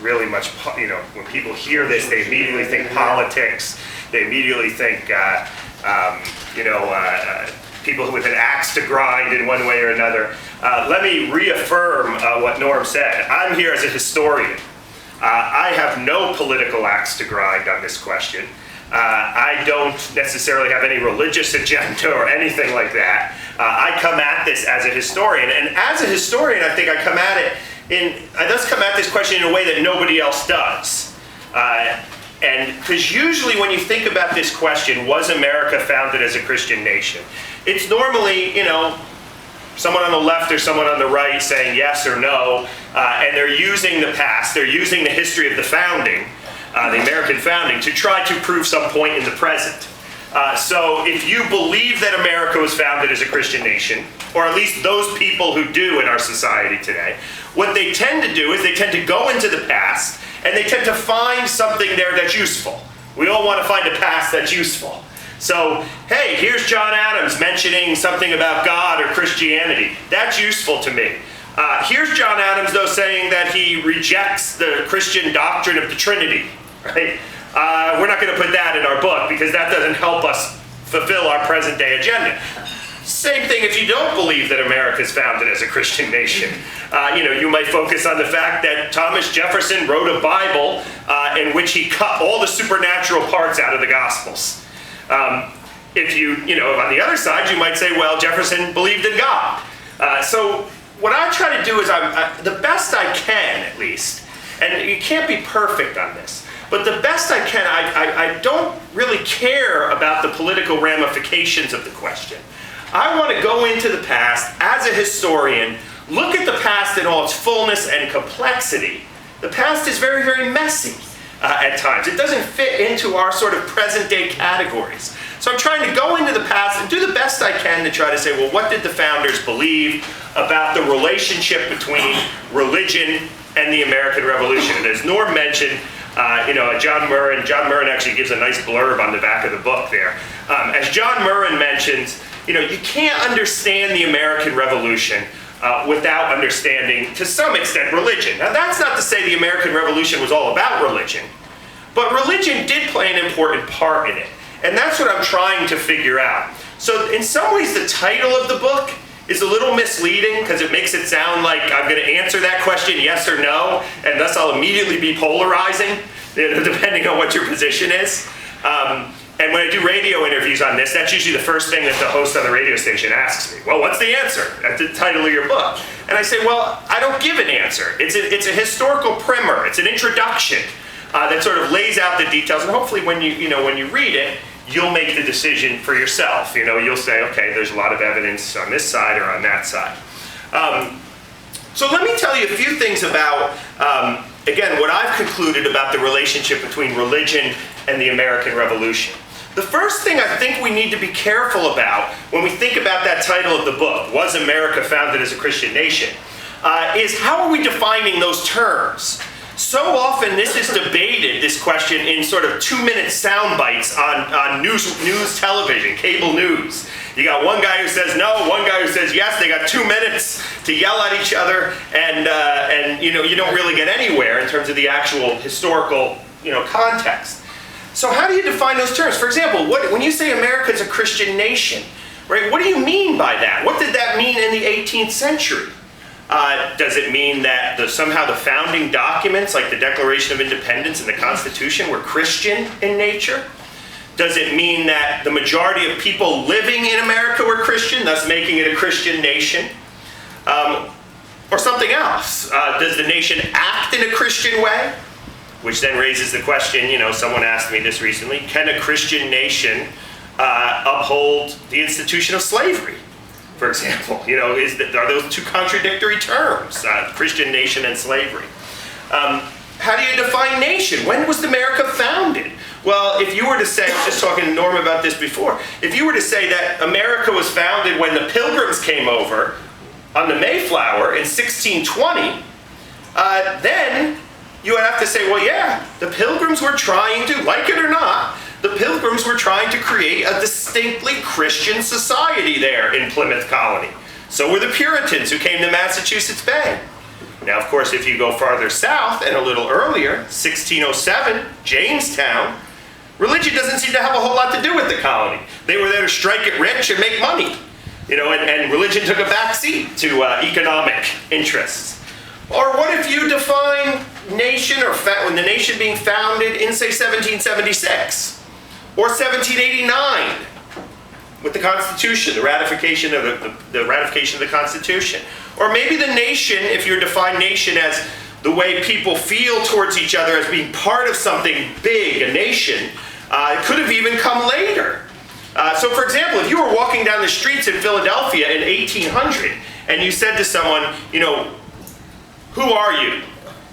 really much, when people hear this, they immediately think politics. They immediately think, people with an axe to grind in one way or another. Let me reaffirm what Norm said. I'm here as a historian. I have no political axe to grind on this question. I don't necessarily have any religious agenda or anything like that. I come at this as a historian, and as a historian, I think I come at this question in a way that nobody else does. And because usually when you think about this question, was America founded as a Christian nation? It's normally, someone on the left or someone on the right saying yes or no, and they're using the past, they're using the history of the founding, the American founding, to try to prove some point in the present. So if you believe that America was founded as a Christian nation, or at least those people who do in our society today, what they tend to do is they tend to go into the past and they tend to find something there that's useful. We all want to find a past that's useful. So, hey, here's John Adams mentioning something about God or Christianity. That's useful to me. Here's John Adams, though, saying that he rejects the Christian doctrine of the Trinity, right? We're not going to put that in our book because that doesn't help us fulfill our present-day agenda. Same thing if you don't believe that America is founded as a Christian nation. You might focus on the fact that Thomas Jefferson wrote a Bible in which he cut all the supernatural parts out of the Gospels. If on the other side, you might say, well, Jefferson believed in God. So what I try to do is, the best I can, at least, and you can't be perfect on this, but the best I can, I don't really care about the political ramifications of the question. I want to go into the past as a historian, look at the past in all its fullness and complexity. The past is very, very messy at times. It doesn't fit into our sort of present-day categories. So I'm trying to go into the past and do the best I can to try to say, well, what did the founders believe about the relationship between religion and the American Revolution? And as Norm mentioned, John Murren actually gives a nice blurb on the back of the book there. As John Murren mentions, you can't understand the American Revolution without understanding, to some extent, religion. Now, that's not to say the American Revolution was all about religion, but religion did play an important part in it. And that's what I'm trying to figure out. So in some ways, the title of the book is a little misleading because it makes it sound like I'm going to answer that question yes or no, and thus I'll immediately be polarizing, depending on what your position is. And when I do radio interviews on this, that's usually the first thing that the host on the radio station asks me. Well, what's the answer? That's the title of your book. And I say, well, I don't give an answer. It's a historical primer. It's an introduction that sort of lays out the details. And hopefully when you read it, you'll make the decision for yourself. You'll say, okay, there's a lot of evidence on this side or on that side. So let me tell you a few things about, again, what I've concluded about the relationship between religion and the American Revolution. The first thing I think we need to be careful about when we think about that title of the book, Was America Founded as a Christian Nation, is how are we defining those terms? So often this is debated, this question, in sort of 2-minute sound bites on news television, cable news. You got one guy who says no, one guy who says yes. They got 2 minutes to yell at each other, and you don't really get anywhere in terms of the actual historical context. So how do you define those terms? For example, when you say America is a Christian nation, right? What do you mean by that? What did that mean in the 18th century? Does it mean that somehow the founding documents, like the Declaration of Independence and the Constitution, were Christian in nature? Does it mean that the majority of people living in America were Christian, thus making it a Christian nation? Or something else? Does the nation act in a Christian way? Which then raises the question, someone asked me this recently, can a Christian nation uphold the institution of slavery? For example, are those two contradictory terms, Christian nation and slavery? How do you define nation? When was America founded? Well, if you were to say, I was just talking to Norm about this before, if you were to say that America was founded when the Pilgrims came over on the Mayflower in 1620, then you would have to say, well, yeah, the Pilgrims were trying to, like it or not, the Pilgrims were trying to create a distinctly Christian society there in Plymouth Colony. So were the Puritans who came to Massachusetts Bay. Now, of course, if you go farther south and a little earlier, 1607, Jamestown, religion doesn't seem to have a whole lot to do with the colony. They were there to strike it rich and make money. And religion took a backseat to economic interests. Or what if you define nation or when the nation being founded in, say, 1776 or 1789 with the Constitution, the ratification of the ratification of the Constitution, or maybe the nation, if you define nation as the way people feel towards each other as being part of something big, a nation, it could have even come later. So, for example, if you were walking down the streets in Philadelphia in 1800 and you said to someone, who are you?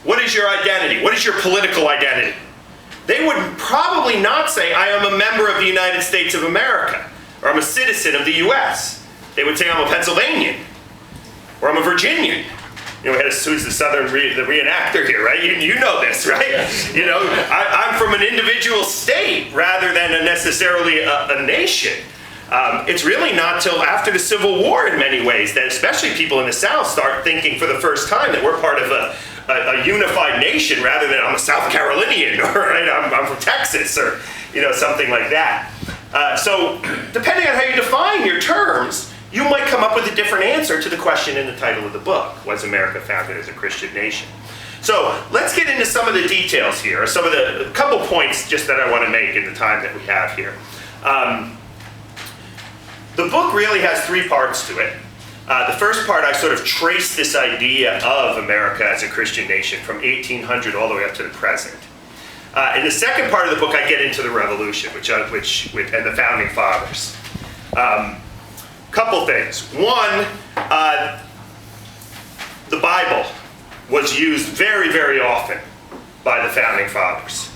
What is your identity? What is your political identity? They would probably not say, I am a member of the United States of America, or I'm a citizen of the U.S. They would say, I'm a Pennsylvanian, or I'm a Virginian. Who's the Southern the reenactor here, right? You know this, right? I'm from an individual state rather than necessarily a nation. It's really not till after the Civil War in many ways that especially people in the South start thinking for the first time that we're part of a unified nation rather than I'm a South Carolinian, or right? I'm from Texas, or something like that. So depending on how you define your terms, you might come up with a different answer to the question in the title of the book, Was America Founded as a Christian Nation? So let's get into some of the details here, or a couple points just that I want to make in the time that we have here. The book really has three parts to it. The first part, I sort of trace this idea of America as a Christian nation from 1800 all the way up to the present. In the second part of the book, I get into the Revolution, and the Founding Fathers. Couple things. One, the Bible was used very, very often by the Founding Fathers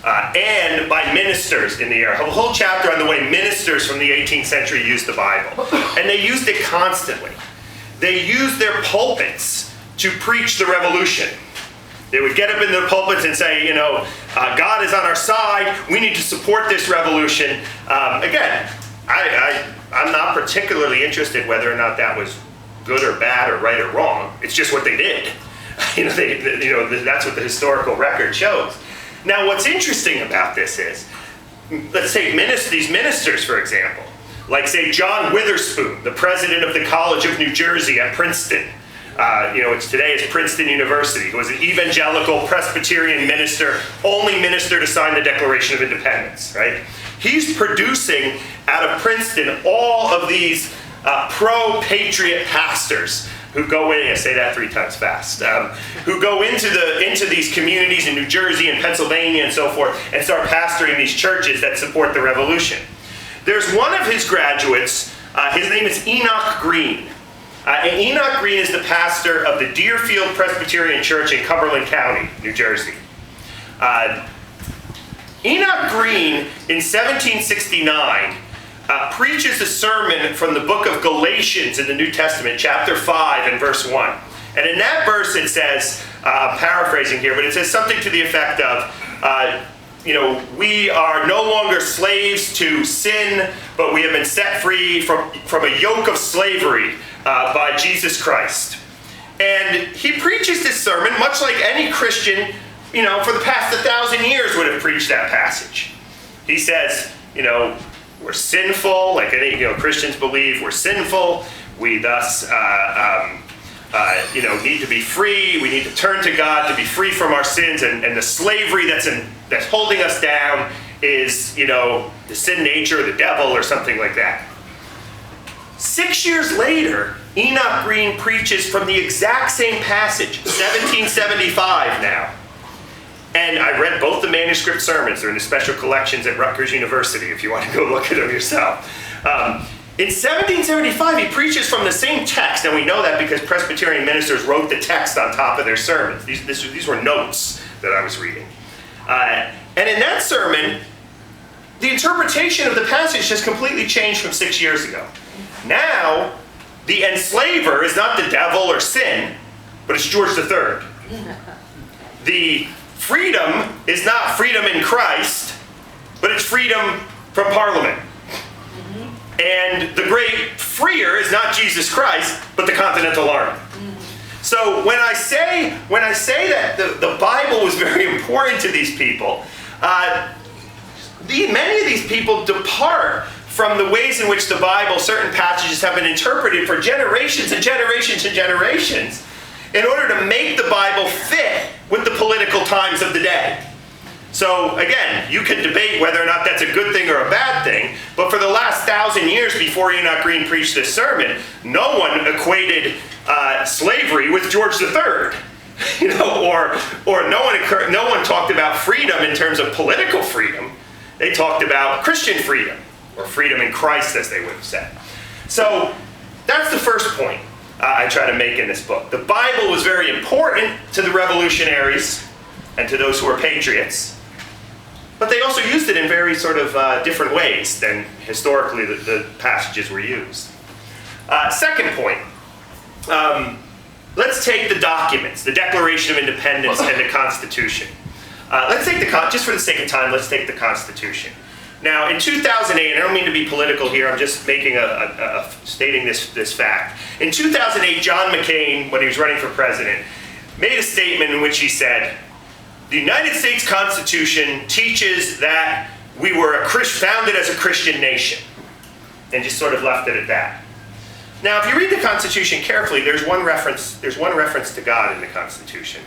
and by ministers in the era. I have a whole chapter on the way ministers from the 18th century used the Bible. And they used it constantly. They used their pulpits to preach the revolution. They would get up in their pulpits and say, God is on our side. We need to support this revolution. Again, I'm not particularly interested whether or not that was good or bad or right or wrong. It's just what they did. That's what the historical record shows. Now, what's interesting about this is, let's take these ministers, for example, like, say, John Witherspoon, the president of the College of New Jersey at Princeton. Which today is Princeton University, who was an evangelical Presbyterian minister, only minister to sign the Declaration of Independence, right? He's producing out of Princeton all of these pro-patriot pastors who go in, I say that 3 times fast, who go into these communities in New Jersey and Pennsylvania and so forth and start pastoring these churches that support the revolution. There's one of his graduates, his name is Enoch Green. And Enoch Green is the pastor of the Deerfield Presbyterian Church in Cumberland County, New Jersey. Enoch Green, in 1769, preaches a sermon from the book of Galatians in the New Testament, chapter 5 and verse 1. And in that verse it says, I'm paraphrasing here, but it says something to the effect of, we are no longer slaves to sin, but we have been set free from a yoke of slavery by Jesus Christ. And he preaches this sermon much like any Christian, for the past 1,000 years would have preached that passage. He says, we're sinful, like any Christians believe we're sinful. We thus need to be free. We need to turn to God to be free from our sins, and the slavery that's holding us down is the sin nature, or the devil, or something like that. 6 years later, Enoch Green preaches from the exact same passage, 1775 now. And I read both the manuscript sermons. They're in the special collections at Rutgers University if you want to go look at them yourself. In 1775, he preaches from the same text, and we know that because Presbyterian ministers wrote the text on top of their sermons. These were notes that I was reading. And in that sermon, the interpretation of the passage has completely changed from 6 years ago. Now, the enslaver is not the devil or sin, but it's George III. The freedom is not freedom in Christ, but it's freedom from Parliament. And the great freer is not Jesus Christ, but the Continental Army. So when I say that the Bible was very important to these people, many of these people depart from the ways in which the Bible, certain passages have been interpreted for generations and generations and generations in order to make the Bible fit with the political times of the day. So again, you can debate whether or not that's a good thing or a bad thing, but for the last 1,000 years before Enoch Green preached this sermon, no one equated slavery with George III. Or no one talked about freedom in terms of political freedom. They talked about Christian freedom, or freedom in Christ, as they would have said. So that's the first point I try to make in this book. The Bible was very important to the revolutionaries and to those who were patriots, but they also used it in very sort of different ways than historically the passages were used. Second point, let's take the documents, the Declaration of Independence and the Constitution. Let's take just for the sake of time, let's take the Constitution. Now, in 2008, and I don't mean to be political here, I'm just making stating this fact. In 2008, John McCain, when he was running for president, made a statement in which he said, "The United States Constitution teaches that we were founded as a Christian nation," and just sort of left it at that. Now, if you read the Constitution carefully, there's one reference to God in the Constitution,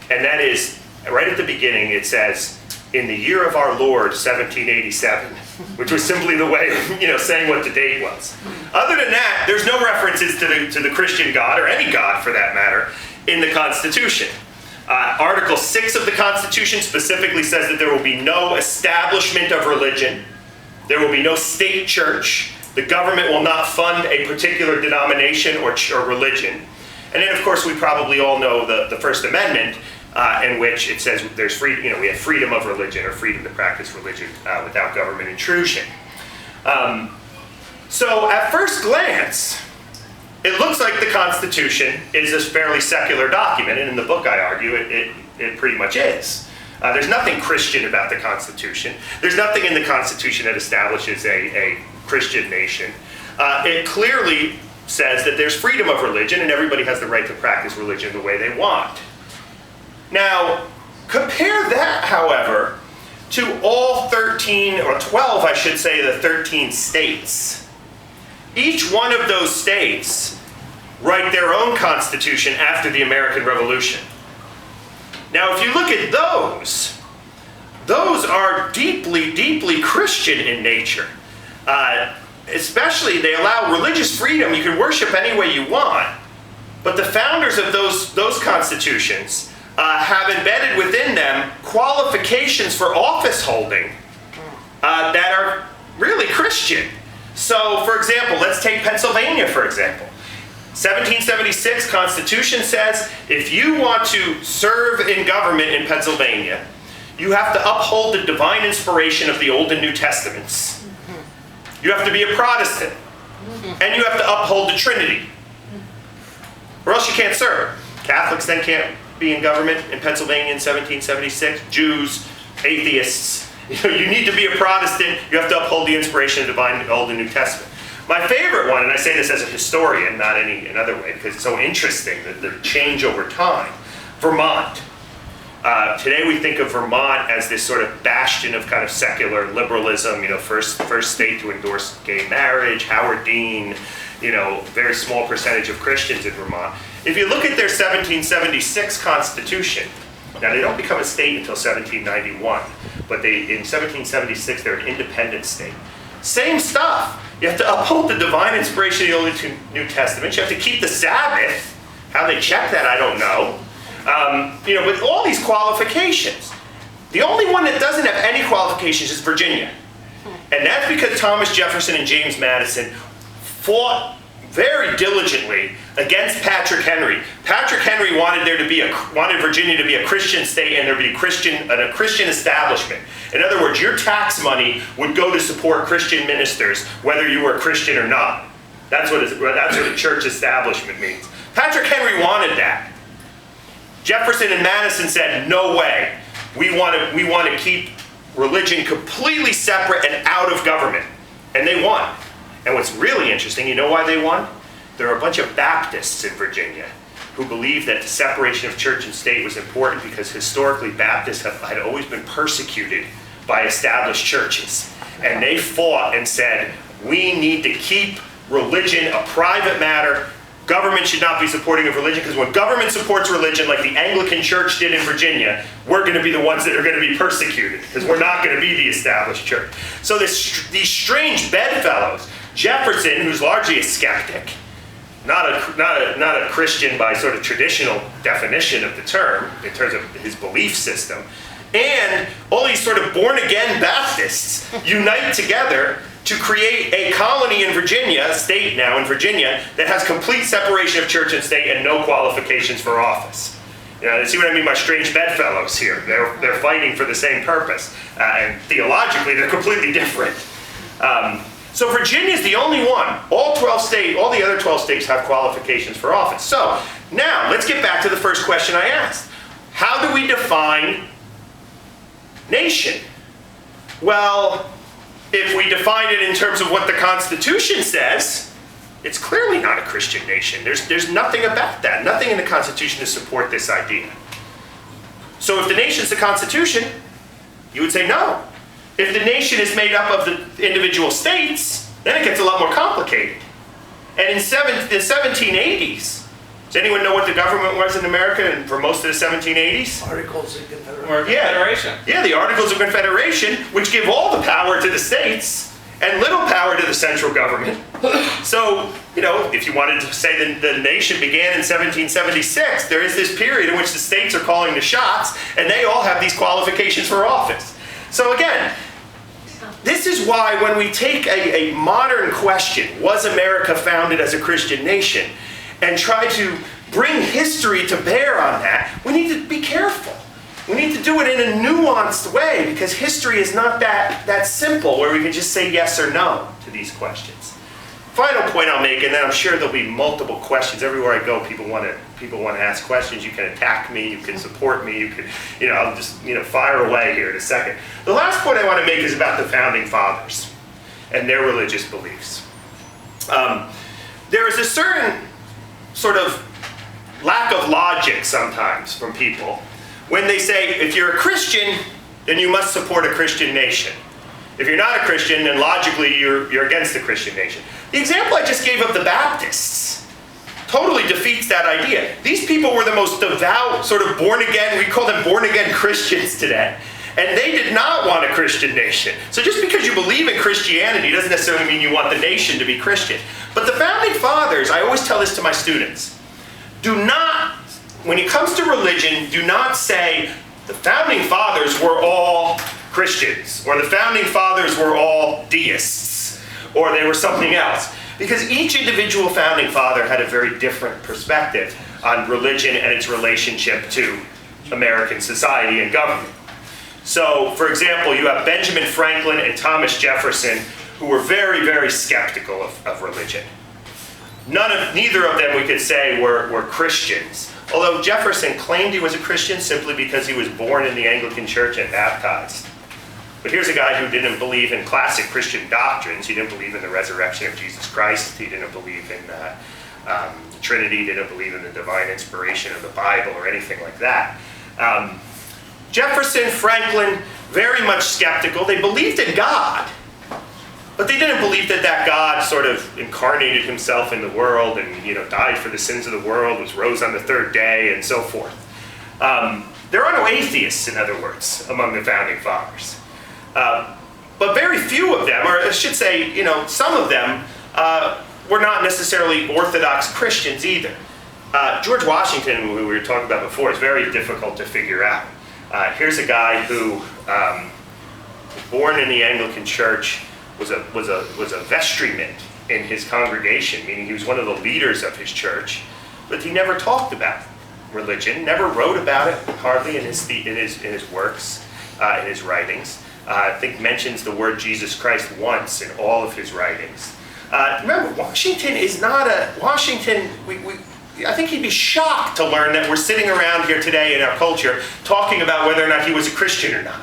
and that is right at the beginning. It says, "In the year of our Lord, 1787," which was simply the way of, saying what the date was. Other than that, there's no references to the Christian God, or any God for that matter, in the Constitution. Article 6 of the Constitution specifically says that there will be no establishment of religion. There will be no state church. The government will not fund a particular denomination or religion. And then, of course, we probably all know the First Amendment, in which it says there's freedom. We have freedom of religion, or freedom to practice religion without government intrusion. So, at first glance, it looks like the Constitution is a fairly secular document, and in the book I argue it pretty much is. There's nothing Christian about the Constitution. There's nothing in the Constitution that establishes a Christian nation. It clearly says that there's freedom of religion, and everybody has the right to practice religion the way they want. Now, compare that, however, to all 13, or 12, I should say, the 13 states. Each one of those states write their own constitution after the American Revolution. Now, if you look at those are deeply, deeply Christian in nature. Especially, they allow religious freedom. You can worship any way you want. But the founders of those constitutions have embedded within them qualifications for office holding that are really Christian. So, for example, let's take Pennsylvania, for example. 1776 Constitution says if you want to serve in government in Pennsylvania, you have to uphold the divine inspiration of the Old and New Testaments. You have to be a Protestant. And you have to uphold the Trinity. Or else you can't serve. Catholics then can't be in government in Pennsylvania in 1776. Jews, atheists. You need to be a Protestant. You have to uphold the inspiration of the divine Old and New Testament. My favorite one, and I say this as a historian, not any another way, because it's so interesting, the change over time. Vermont. Today we think of Vermont as this sort of bastion of kind of secular liberalism, first state to endorse gay marriage, Howard Dean, very small percentage of Christians in Vermont. If you look at their 1776 Constitution, now they don't become a state until 1791, but in 1776 they're an independent state. Same stuff. You have to uphold the divine inspiration of the Old and New Testament. You have to keep the Sabbath. How they check that, I don't know. With all these qualifications. The only one that doesn't have any qualifications is Virginia. And that's because Thomas Jefferson and James Madison fought very diligently against Patrick Henry. Patrick Henry wanted Virginia to be a Christian state and there be a Christian establishment. In other words, your tax money would go to support Christian ministers, whether you were a Christian or not. That's what a church establishment means. Patrick Henry wanted that. Jefferson and Madison said, no way. We want to keep religion completely separate and out of government. And they won. And what's really interesting, you know why they won? There are a bunch of Baptists in Virginia who believed that the separation of church and state was important because historically Baptists had always been persecuted by established churches. And they fought and said, we need to keep religion a private matter. Government should not be supporting of religion, because when government supports religion, like the Anglican Church did in Virginia, we're going to be the ones that are going to be persecuted, because we're not going to be the established church. So these strange bedfellows, Jefferson, who's largely a skeptic, not a Christian by sort of traditional definition of the term, in terms of his belief system, and all these sort of born-again Baptists unite together to create a colony in Virginia, a state now in Virginia, that has complete separation of church and state and no qualifications for office. You know, see what I mean by strange bedfellows here? They're fighting for the same purpose. And theologically, they're completely different. So Virginia is the only one. All the other 12 states have qualifications for office. So now, let's get back to the first question I asked. How do we define nation? Well, if we define it in terms of what the Constitution says, it's clearly not a Christian nation. There's nothing about that, nothing in the Constitution to support this idea. So if the nation's the Constitution, you would say no. If the nation is made up of the individual states, then it gets a lot more complicated. And in the 1780s, does anyone know what the government was in America for most of the 1780s? Articles of Confederation. Or Confederation. Yeah, the Articles of Confederation, which give all the power to the states and little power to the central government. So, you know, if you wanted to say the nation began in 1776, there is this period in which the states are calling the shots, and they all have these qualifications for office. So again, this is why when we take a modern question, was America founded as a Christian nation, and try to bring history to bear on that, we need to be careful. We need to do it in a nuanced way, because history is not that simple where we can just say yes or no to these questions. Final point I'll make, and then I'm sure there'll be multiple questions. Everywhere I go, people want to ask questions. You can attack me, you can support me, you can, I'll just, fire away here in a second. The last point I want to make is about the Founding Fathers and their religious beliefs. There is a certain sort of lack of logic sometimes from people when they say, if you're a Christian, then you must support a Christian nation. If you're not a Christian, then logically you're against the Christian nation. The example I just gave of the Baptists totally defeats that idea. These people were the most devout, sort of born-again, we call them born-again Christians today. And they did not want a Christian nation. So just because you believe in Christianity doesn't necessarily mean you want the nation to be Christian. But the Founding Fathers, I always tell this to my students, do not, when it comes to religion, do not say the Founding Fathers were all Christians, or the Founding Fathers were all deists, or they were something else. Because each individual Founding Father had a very different perspective on religion and its relationship to American society and government. So, for example, you have Benjamin Franklin and Thomas Jefferson, who were very, very skeptical of religion. Neither of them, we could say, were Christians. Although Jefferson claimed he was a Christian simply because he was born in the Anglican Church and baptized. But here's a guy who didn't believe in classic Christian doctrines. He didn't believe in the resurrection of Jesus Christ. He didn't believe in the Trinity. Didn't believe in the divine inspiration of the Bible or anything like that. Jefferson, Franklin, very much skeptical. They believed in God, but they didn't believe that God sort of incarnated himself in the world and died for the sins of the world, was rose on the third day, and so forth. There are no atheists, in other words, among the Founding Fathers. But very few of them, or I should say, some of them, were not necessarily Orthodox Christians either. George Washington, who we were talking about before, is very difficult to figure out. Here's a guy who was born in the Anglican Church, was a vestryman in his congregation, meaning he was one of the leaders of his church, but he never talked about religion, never wrote about it hardly in his works, in his writings. I think mentions the word Jesus Christ once in all of his writings. Remember, Washington is not a I think he'd be shocked to learn that we're sitting around here today in our culture talking about whether or not he was a Christian or not.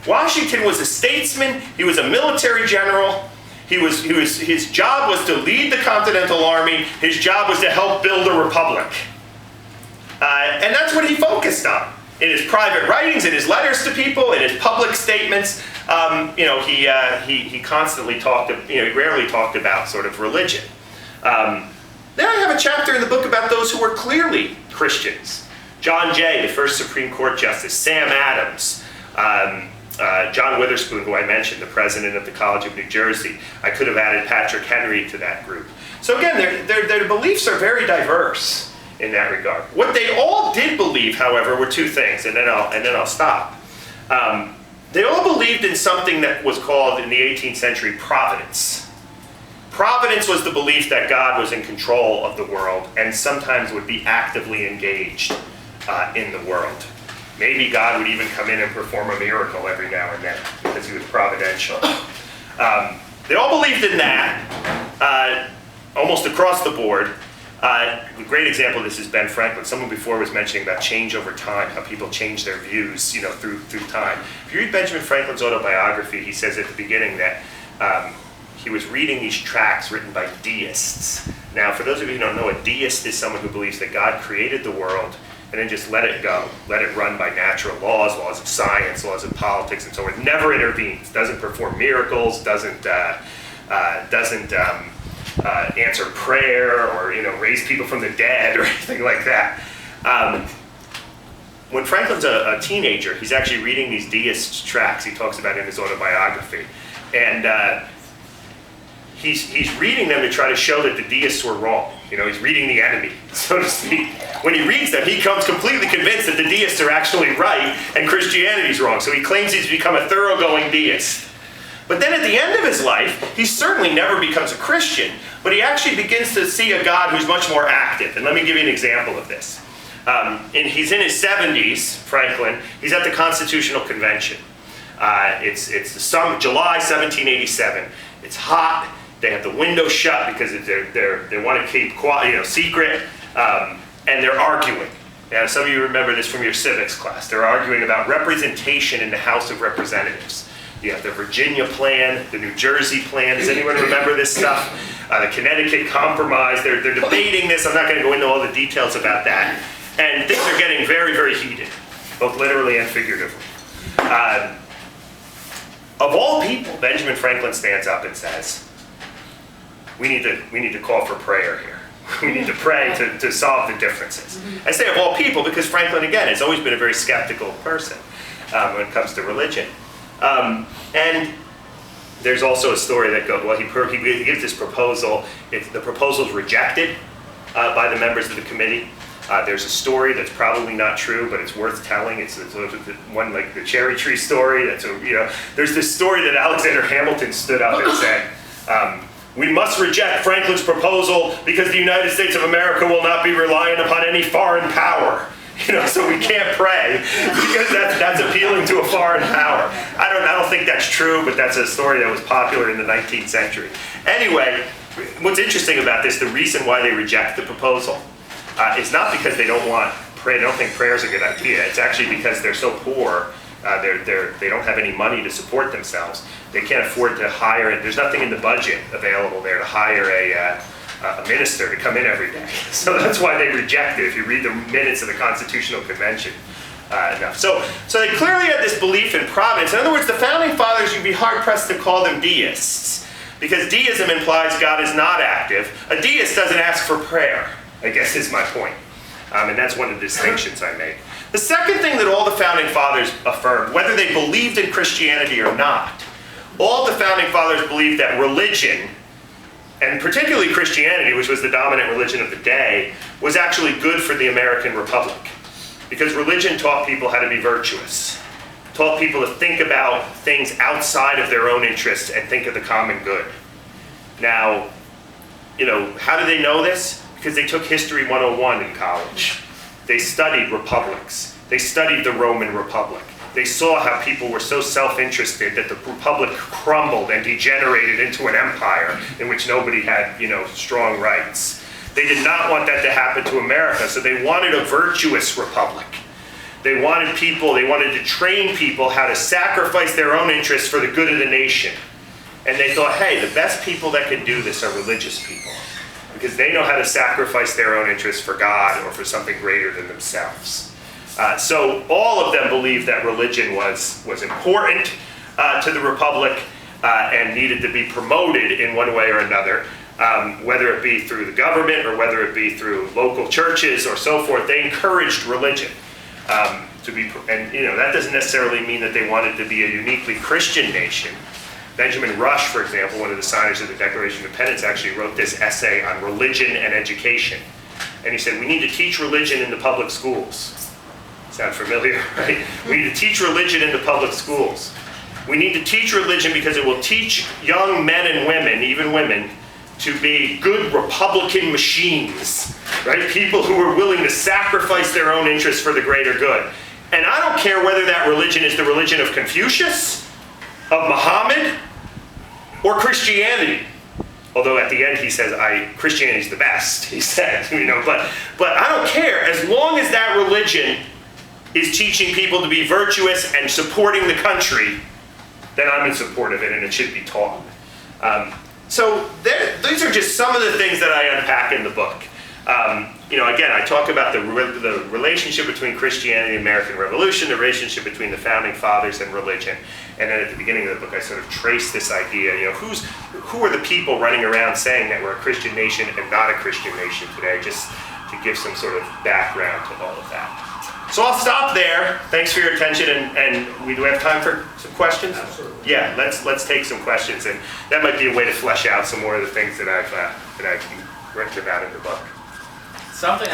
Washington was a statesman. He was a military general. His job was to lead the Continental Army. His job was to help build a republic. And that's what he focused on. In his private writings, in his letters to people, in his public statements, he constantly talked, he rarely talked about sort of religion. Then I have a chapter in the book about those who were clearly Christians. John Jay, the first Supreme Court Justice, Sam Adams, John Witherspoon, who I mentioned, the president of the College of New Jersey. I could have added Patrick Henry to that group. So again, their beliefs are very diverse in that regard. What they all did believe, however, were two things, and then I'll stop. They all believed in something that was called, in the 18th century, providence. Providence was the belief that God was in control of the world and sometimes would be actively engaged in the world. Maybe God would even come in and perform a miracle every now and then because he was providential. They all believed in that, almost across the board. A great example of this is Ben Franklin. Someone before was mentioning about change over time, how people change their views, through time. If you read Benjamin Franklin's autobiography, he says at the beginning that he was reading these tracts written by deists. Now, for those of you who don't know, a deist is someone who believes that God created the world and then just let it go, let it run by natural laws, laws of science, laws of politics, and so on. Never intervenes, doesn't perform miracles, doesn't answer prayer or raise people from the dead or anything like that. When Franklin's a teenager, he's actually reading these deist tracts he talks about in his autobiography, and he's reading them to try to show that the deists were wrong. He's reading the enemy, so to speak. When he reads them, he comes completely convinced that the deists are actually right and Christianity's wrong. So he claims he's become a thoroughgoing deist. But then at the end of his life, he certainly never becomes a Christian, but he actually begins to see a God who's much more active. And let me give you an example of this. He's in his 70s, Franklin. He's at the Constitutional Convention. It's July 1787. It's hot. They have the window shut because they want to keep secret, and they're arguing. Now, some of you remember this from your civics class. They're arguing about representation in the House of Representatives. You have the Virginia plan, the New Jersey plan. Does anyone remember this stuff? The Connecticut Compromise. They're debating this. I'm not going to go into all the details about that. And things are getting very, very heated, both literally and figuratively. Of all people, Benjamin Franklin stands up and says, we need to call for prayer here. We need to pray to solve the differences. I say of all people because Franklin, again, has always been a very skeptical person when it comes to religion. And there's also a story that goes, well, he gives this proposal. The proposal's rejected by the members of the committee. There's a story that's probably not true, but it's worth telling. It's one like the cherry tree story. There's this story that Alexander Hamilton stood up and said, we must reject Franklin's proposal because the United States of America will not be reliant upon any foreign power. So we can't pray because that's appealing to a foreign power. I don't think that's true, but that's a story that was popular in the 19th century. Anyway, what's interesting about this, the reason why they reject the proposal, is not because they don't want prayer. They don't think prayer is a good idea. It's actually because they're so poor. They don't have any money to support themselves. They can't afford to hire it. There's nothing in the budget available there to hire a minister to come in every day. So that's why they reject it if you read the minutes of the Constitutional Convention enough. So they clearly had this belief in providence. In other words, the Founding Fathers, you'd be hard-pressed to call them deists because deism implies God is not active. A deist doesn't ask for prayer, I guess is my point. And that's one of the distinctions I make. The second thing that all the Founding Fathers affirmed, whether they believed in Christianity or not, all the Founding Fathers believed that religion, and particularly Christianity, which was the dominant religion of the day, was actually good for the American Republic. Because religion taught people how to be virtuous, taught people to think about things outside of their own interests and think of the common good. Now, how do they know this? Because they took History 101 in college. They studied republics. They studied the Roman Republic. They saw how people were so self-interested that the republic crumbled and degenerated into an empire in which nobody had, strong rights. They did not want that to happen to America, so they wanted a virtuous republic. They wanted to train people how to sacrifice their own interests for the good of the nation. And they thought, hey, the best people that can do this are religious people. because they know how to sacrifice their own interests for God or for something greater than themselves. So all of them believed that religion was important to the Republic and needed to be promoted in one way or another, whether it be through the government or whether it be through local churches or so forth. They encouraged religion to be, and that doesn't necessarily mean that they wanted to be a uniquely Christian nation. Benjamin Rush, for example, one of the signers of the Declaration of Independence, actually wrote this essay on religion and education. And he said, we need to teach religion in the public schools. Sound familiar, right? We need to teach religion in the public schools. We need to teach religion because it will teach young men and women, even women, to be good Republican machines, right? People who are willing to sacrifice their own interests for the greater good. And I don't care whether that religion is the religion of Confucius, of Muhammad, or Christianity. Although at the end he says, Christianity's the best, he said, but I don't care. As long as that religion is teaching people to be virtuous and supporting the country, then I'm in support of it, and it should be taught. So these are just some of the things that I unpack in the book. Again, I talk about the relationship between Christianity and the American Revolution, the relationship between the Founding Fathers and religion. And then at the beginning of the book, I sort of trace this idea, who are the people running around saying that we're a Christian nation and not a Christian nation today, just to give some sort of background to all of that. So I'll stop there. Thanks for your attention, and we do have time for some questions? Absolutely. Yeah, let's take some questions, and that might be a way to flesh out some more of the things that I've written about in the book. Something